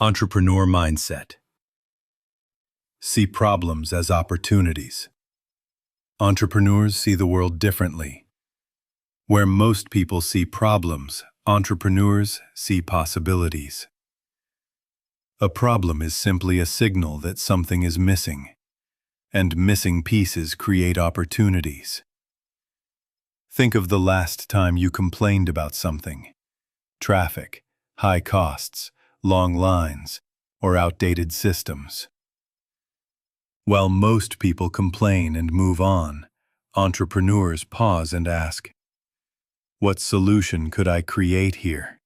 Entrepreneur mindset. See problems as opportunities. Entrepreneurs see the world differently. Where most people see problems, entrepreneurs see possibilities. A problem is simply a signal that something is missing, and missing pieces create opportunities. Think of the last time you complained about something: traffic, high costs, long lines, or outdated systems. While most people complain and move on, entrepreneurs pause and ask, what solution could I create here?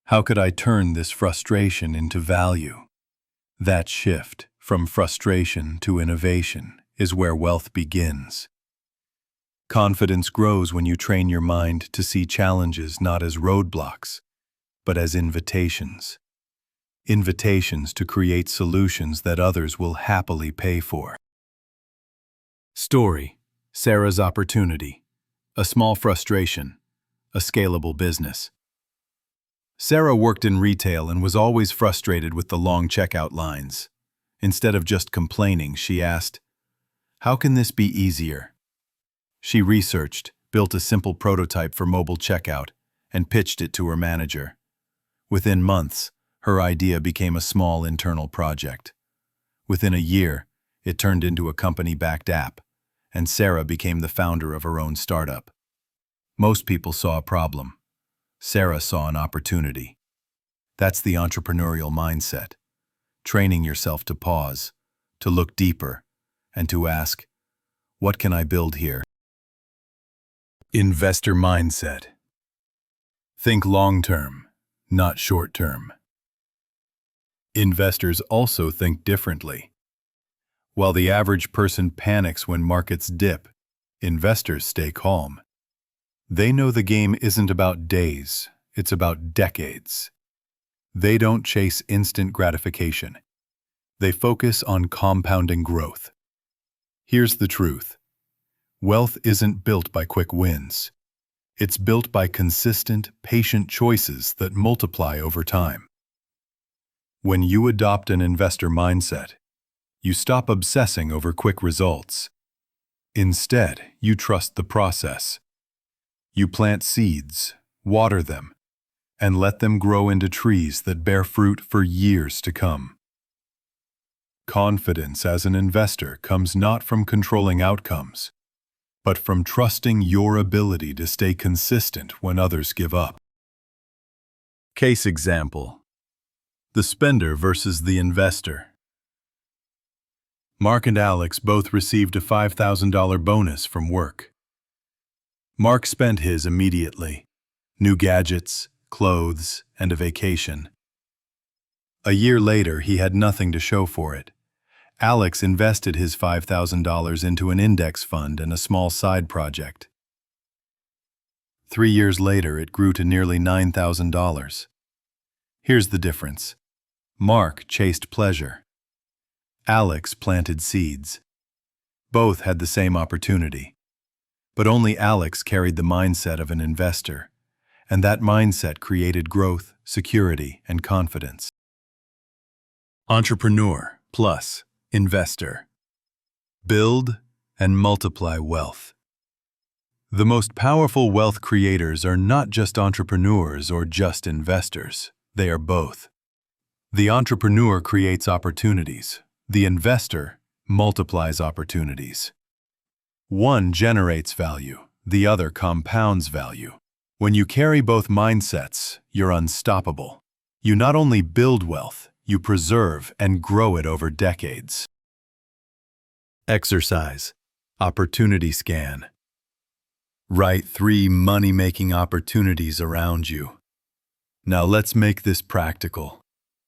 How could I turn this frustration into value? That shift from frustration to innovation is where wealth begins. Confidence grows when you train your mind to see challenges not as roadblocks, but as invitations. Invitations to create solutions that others will happily pay for. Story: Sarah's opportunity. A small frustration. A scalable business. Sarah worked in retail and was always frustrated with the long checkout lines. Instead of just complaining, she asked, "How can this be easier?" She researched, built a simple prototype for mobile checkout, and pitched it to her manager. Within months, her idea became a small internal project. Within a year, it turned into a company-backed app, and Sarah became the founder of her own startup. Most people saw a problem. Sarah saw an opportunity. That's the entrepreneurial mindset. Training yourself to pause, to look deeper, and to ask, what can I build here? Investor mindset. Think long-term, not short-term. Investors also think differently. While the average person panics when markets dip, investors stay calm. They know the game isn't about days, it's about decades. They don't chase instant gratification. They focus on compounding growth. Here's the truth. Wealth isn't built by quick wins. It's built by consistent, patient choices that multiply over time. When you adopt an investor mindset, you stop obsessing over quick results. Instead, you trust the process. You plant seeds, water them, and let them grow into trees that bear fruit for years to come. Confidence as an investor comes not from controlling outcomes, but from trusting your ability to stay consistent when others give up. Case example: the spender versus the investor. Mark and Alex both received a $5,000 bonus from work. Mark spent his immediately: new gadgets, clothes, and a vacation. A year later, he had nothing to show for it. Alex invested his $5,000 into an index fund and a small side project. 3 years later, it grew to nearly $9,000. Here's the difference. Mark chased pleasure. Alex planted seeds. Both had the same opportunity. But only Alex carried the mindset of an investor, and that mindset created growth, security, and confidence. Entrepreneur plus investor. Build and multiply wealth. The most powerful wealth creators are not just entrepreneurs or just investors. They are both. The entrepreneur creates opportunities. The investor multiplies opportunities. One generates value. The other compounds value. When you carry both mindsets, you're unstoppable. You not only build wealth, you preserve and grow it over decades. Exercise. Opportunity scan. Write 3 money-making opportunities around you. Now let's make this practical.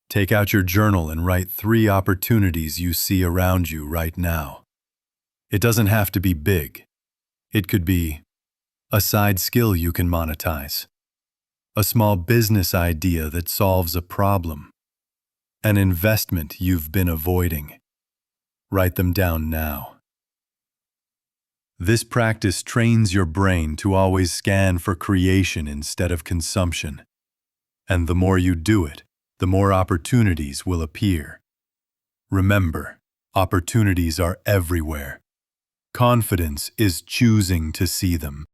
Take out your journal and write 3 opportunities you see around you right now. It doesn't have to be big. It could be a side skill you can monetize, a small business idea that solves a problem, an investment you've been avoiding. Write them down now. This practice trains your brain to always scan for creation instead of consumption. And the more you do it, the more opportunities will appear. Remember, opportunities are everywhere. Confidence is choosing to see them.